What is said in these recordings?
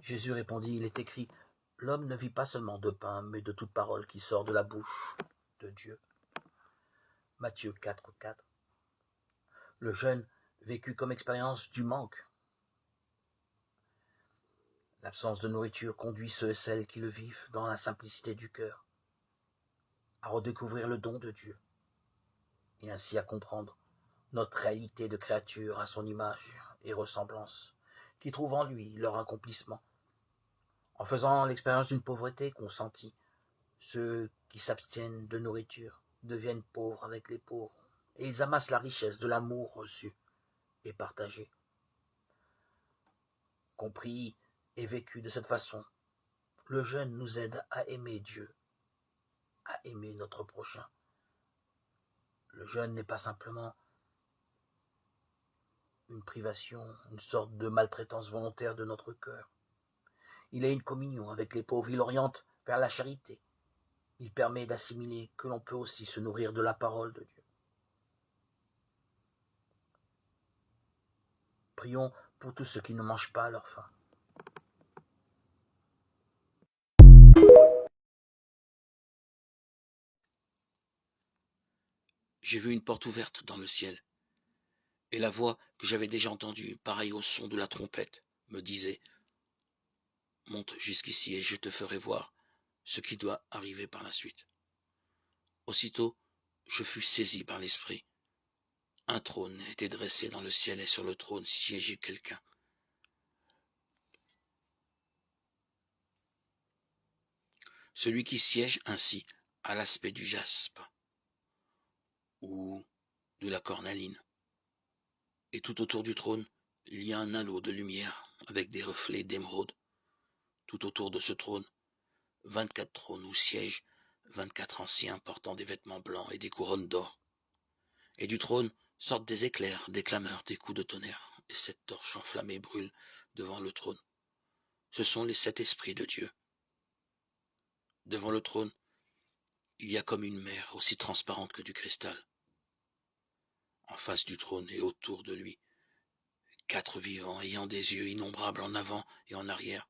Jésus répondit, il est écrit, l'homme ne vit pas seulement de pain, mais de toute parole qui sort de la bouche de Dieu. Matthieu 4, 4. Le jeûne vécu comme expérience du manque. L'absence de nourriture conduit ceux et celles qui le vivent dans la simplicité du cœur à redécouvrir le don de Dieu et ainsi à comprendre notre réalité de créature à son image et ressemblance, qui trouvent en lui leur accomplissement. En faisant l'expérience d'une pauvreté consentie, ceux qui s'abstiennent de nourriture deviennent pauvres avec les pauvres, et ils amassent la richesse de l'amour reçu et partagé. Compris et vécu de cette façon, le jeûne nous aide à aimer Dieu, à aimer notre prochain. Le jeûne n'est pas simplement une privation, une sorte de maltraitance volontaire de notre cœur. Il est une communion avec les pauvres, il oriente vers la charité. Il permet d'assimiler que l'on peut aussi se nourrir de la parole de Dieu. Prions pour tous ceux qui ne mangent pas à leur faim. J'ai vu une porte ouverte dans le ciel, et la voix que j'avais déjà entendue, pareille au son de la trompette, me disait « Monte jusqu'ici et je te ferai voir ce qui doit arriver par la suite. » Aussitôt, je fus saisi par l'esprit. Un trône était dressé dans le ciel et sur le trône siégeait quelqu'un. Celui qui siège ainsi a l'aspect du jaspe ou de la cornaline. Et tout autour du trône, il y a un halo de lumière avec des reflets d'émeraude. Tout autour de ce trône, 24 trônes où siègent 24 anciens portant des vêtements blancs et des couronnes d'or. Et du trône sortent des éclairs, des clameurs, des coups de tonnerre, et 7 torches enflammées brûlent devant le trône. Ce sont les 7 esprits de Dieu. Devant le trône, il y a comme une mer aussi transparente que du cristal. En face du trône et autour de lui, 4 vivants ayant des yeux innombrables en avant et en arrière.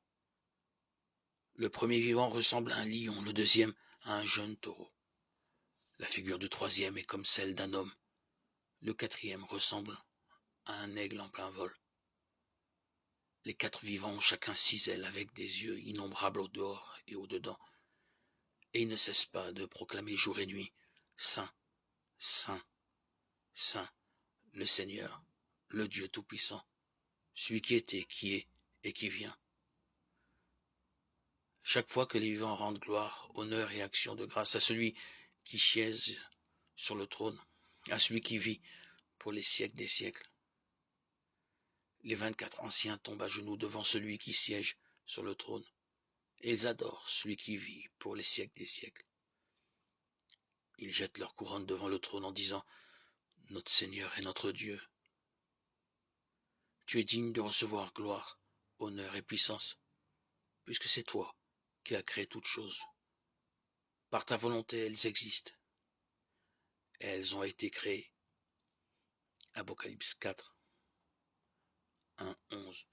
Le premier vivant ressemble à un lion, le deuxième à un jeune taureau. La figure du troisième est comme celle d'un homme. Le quatrième ressemble à un aigle en plein vol. Les 4 vivants ont chacun 6 ailes avec des yeux innombrables au dehors et au dedans. Et ils ne cessent pas de proclamer jour et nuit, Saint, Saint, Saint, le Seigneur, le Dieu Tout-Puissant, celui qui était, qui est et qui vient. Chaque fois que les vivants rendent gloire, honneur et action de grâce à celui qui siège sur le trône, à celui qui vit pour les siècles des siècles. Les 24 anciens tombent à genoux devant celui qui siège sur le trône, et ils adorent celui qui vit pour les siècles des siècles. Ils jettent leur couronne devant le trône en disant « Notre Seigneur et notre Dieu, tu es digne de recevoir gloire, honneur et puissance, puisque c'est toi qui as créé toutes choses. Par ta volonté, elles existent. Elles ont été créées. » Apocalypse 4, 1, 11.